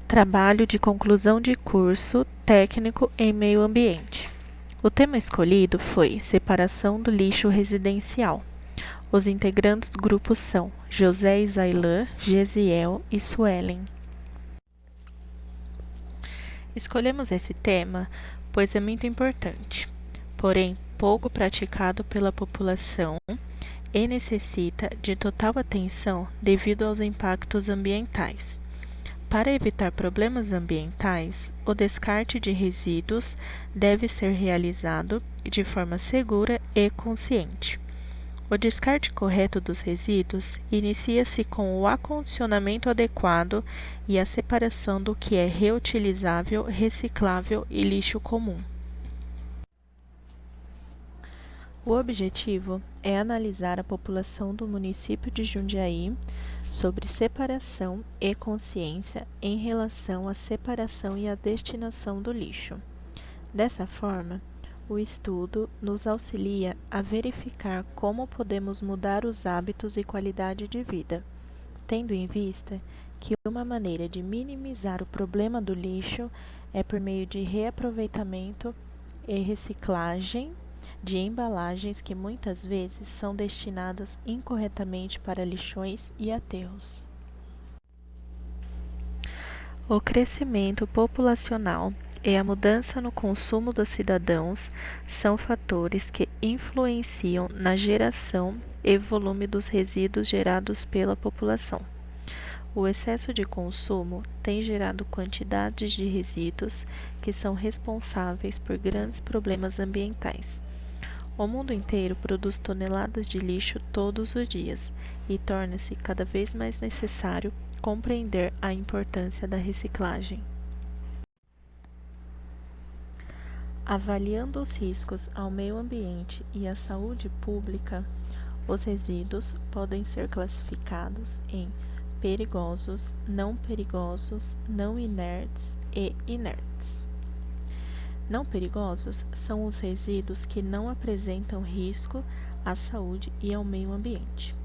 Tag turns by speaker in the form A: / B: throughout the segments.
A: Trabalho de conclusão de curso técnico em meio ambiente. O tema escolhido foi separação do lixo residencial. Os integrantes do grupo são José Isailan, Gesiel e Suelen. Escolhemos esse tema pois é muito importante, porém pouco praticado pela população e necessita de total atenção devido aos impactos ambientais. Para evitar problemas ambientais, o descarte de resíduos deve ser realizado de forma segura e consciente. O descarte correto dos resíduos inicia-se com o acondicionamento adequado e a separação do que é reutilizável, reciclável e lixo comum. O objetivo é analisar a população do município de Jundiaí sobre separação e consciência em relação à separação e à destinação do lixo. Dessa forma, o estudo nos auxilia a verificar como podemos mudar os hábitos e qualidade de vida, tendo em vista que uma maneira de minimizar o problema do lixo é por meio de reaproveitamento e reciclagem de embalagens que muitas vezes são destinadas incorretamente para lixões e aterros. O crescimento populacional e a mudança no consumo dos cidadãos são fatores que influenciam na geração e volume dos resíduos gerados pela população. O excesso de consumo tem gerado quantidades de resíduos que são responsáveis por grandes problemas ambientais. O mundo inteiro produz toneladas de lixo todos os dias e torna-se cada vez mais necessário compreender a importância da reciclagem. Avaliando os riscos ao meio ambiente e à saúde pública, os resíduos podem ser classificados em perigosos, não inertes e inertes. Não perigosos são os resíduos que não apresentam risco à saúde e ao meio ambiente.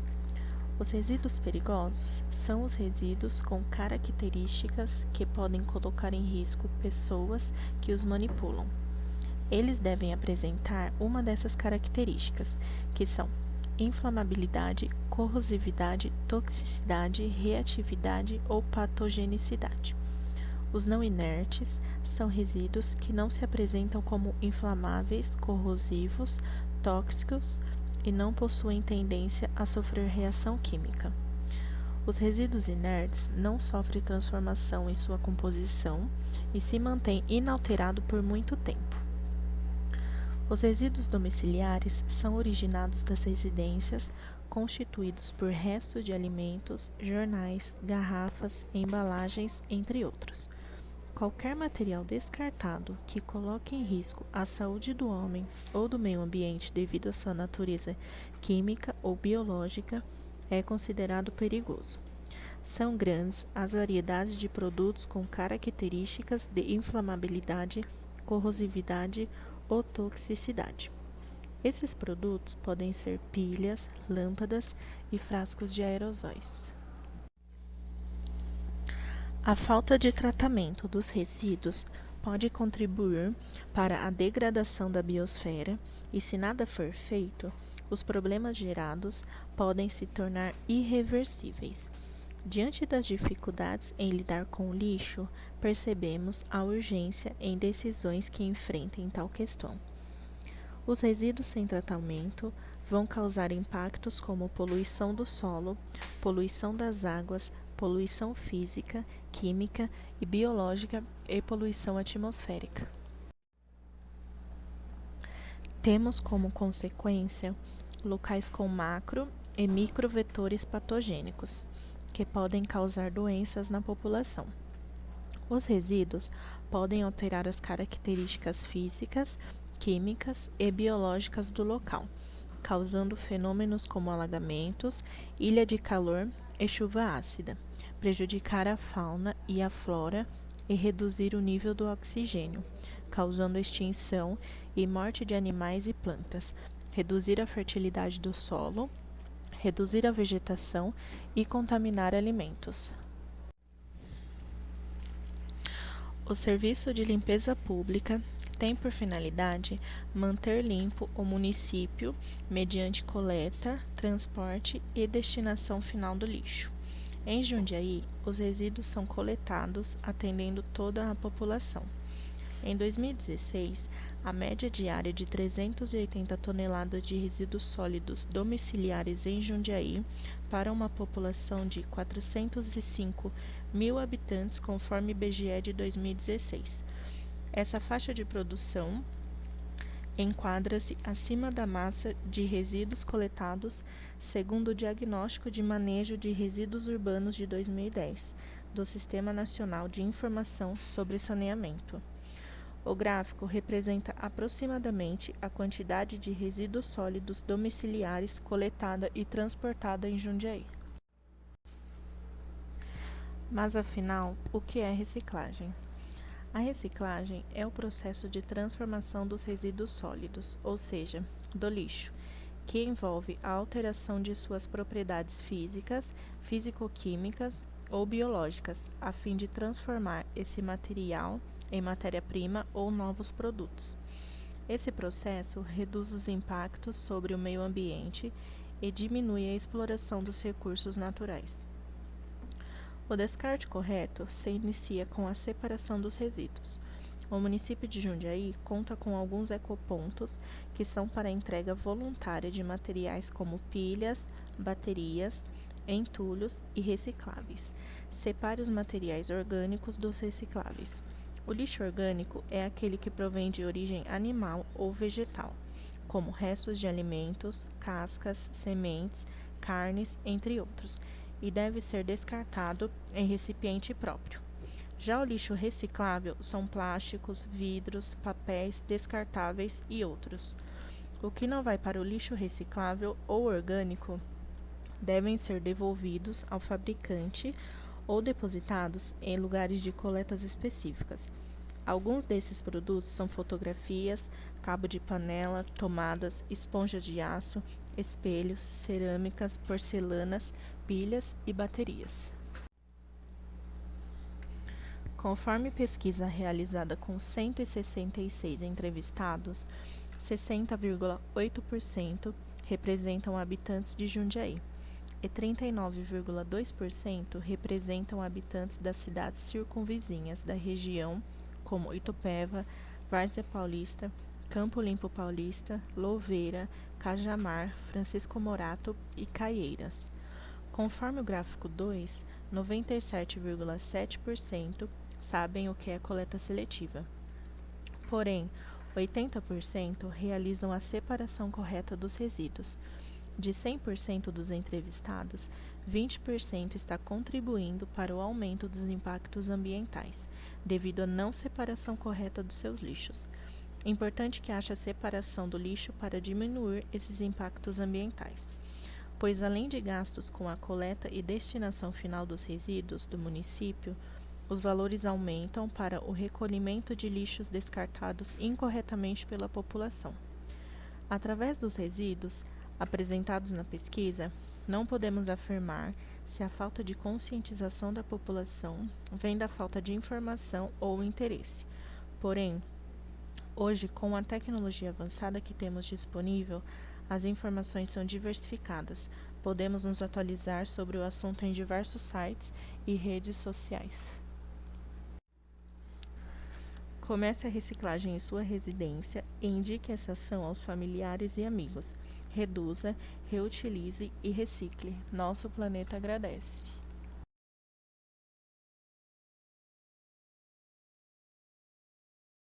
A: Os resíduos perigosos são os resíduos com características que podem colocar em risco pessoas que os manipulam. Eles devem apresentar uma dessas características, que são inflamabilidade, corrosividade, toxicidade, reatividade ou patogenicidade. Os não inertes são resíduos que não se apresentam como inflamáveis, corrosivos, tóxicos e não possuem tendência a sofrer reação química. Os resíduos inertes não sofrem transformação em sua composição e se mantêm inalterados por muito tempo. Os resíduos domiciliares são originados das residências, constituídos por restos de alimentos, jornais, garrafas, embalagens, entre outros. Qualquer material descartado que coloque em risco a saúde do homem ou do meio ambiente devido à sua natureza química ou biológica é considerado perigoso. São grandes as variedades de produtos com características de inflamabilidade, corrosividade ou toxicidade. Esses produtos podem ser pilhas, lâmpadas e frascos de aerosóis. A falta de tratamento dos resíduos pode contribuir para a degradação da biosfera e, se nada for feito, os problemas gerados podem se tornar irreversíveis. Diante das dificuldades em lidar com o lixo, percebemos a urgência em decisões que enfrentem tal questão. Os resíduos sem tratamento vão causar impactos como poluição do solo, poluição das águas, poluição física, química e biológica e poluição atmosférica. Temos como consequência locais com macro e microvetores patogênicos, que podem causar doenças na população. Os resíduos podem alterar as características físicas, químicas e biológicas do local, causando fenômenos como alagamentos, ilha de calor e chuva ácida, prejudicar a fauna e a flora e reduzir o nível do oxigênio, causando extinção e morte de animais e plantas, reduzir a fertilidade do solo, reduzir a vegetação e contaminar alimentos. O serviço de limpeza pública tem por finalidade manter limpo o município mediante coleta, transporte e destinação final do lixo. Em Jundiaí, os resíduos são coletados atendendo toda a população. Em 2016, a média diária de 380 toneladas de resíduos sólidos domiciliares em Jundiaí para uma população de 405 mil habitantes, conforme IBGE de 2016. Essa faixa de produção enquadra-se acima da massa de resíduos coletados, segundo o Diagnóstico de Manejo de Resíduos Urbanos de 2010, do Sistema Nacional de Informação sobre Saneamento. O gráfico representa aproximadamente a quantidade de resíduos sólidos domiciliares coletada e transportada em Jundiaí. Mas afinal, o que é reciclagem? A reciclagem é o processo de transformação dos resíduos sólidos, ou seja, do lixo, que envolve a alteração de suas propriedades físicas, físico-químicas ou biológicas, a fim de transformar esse material em matéria-prima ou novos produtos. Esse processo reduz os impactos sobre o meio ambiente e diminui a exploração dos recursos naturais. O descarte correto se inicia com a separação dos resíduos. O município de Jundiaí conta com alguns ecopontos que são para a entrega voluntária de materiais como pilhas, baterias, entulhos e recicláveis. Separe os materiais orgânicos dos recicláveis. O lixo orgânico é aquele que provém de origem animal ou vegetal, como restos de alimentos, cascas, sementes, carnes, entre outros, e deve ser descartado em recipiente próprio. Já o lixo reciclável são plásticos, vidros, papéis descartáveis e outros. O que não vai para o lixo reciclável ou orgânico devem ser devolvidos ao fabricante ou depositados em lugares de coletas específicas. Alguns desses produtos são fotografias, cabo de panela, tomadas, esponjas de aço, espelhos, cerâmicas, porcelanas, pilhas e baterias. Conforme pesquisa realizada com 166 entrevistados, 60,8% representam habitantes de Jundiaí e 39,2% representam habitantes das cidades circunvizinhas da região, como Itupeva, Várzea Paulista, Campo Limpo Paulista, Louveira, Cajamar, Francisco Morato e Caieiras. Conforme o gráfico 2, 97,7% sabem o que é coleta seletiva. Porém, 80% realizam a separação correta dos resíduos. De 100% dos entrevistados, 20% está contribuindo para o aumento dos impactos ambientais, devido à não separação correta dos seus lixos. É importante que haja a separação do lixo para diminuir esses impactos ambientais, pois além de gastos com a coleta e destinação final dos resíduos do município, os valores aumentam para o recolhimento de lixos descartados incorretamente pela população. Através dos resíduos apresentados na pesquisa, não podemos afirmar se a falta de conscientização da população vem da falta de informação ou interesse. Porém, hoje, com a tecnologia avançada que temos disponível, as informações são diversificadas. Podemos nos atualizar sobre o assunto em diversos sites e redes sociais. Comece a reciclagem em sua residência e indique essa ação aos familiares e amigos. Reduza, reutilize e recicle. Nosso planeta agradece.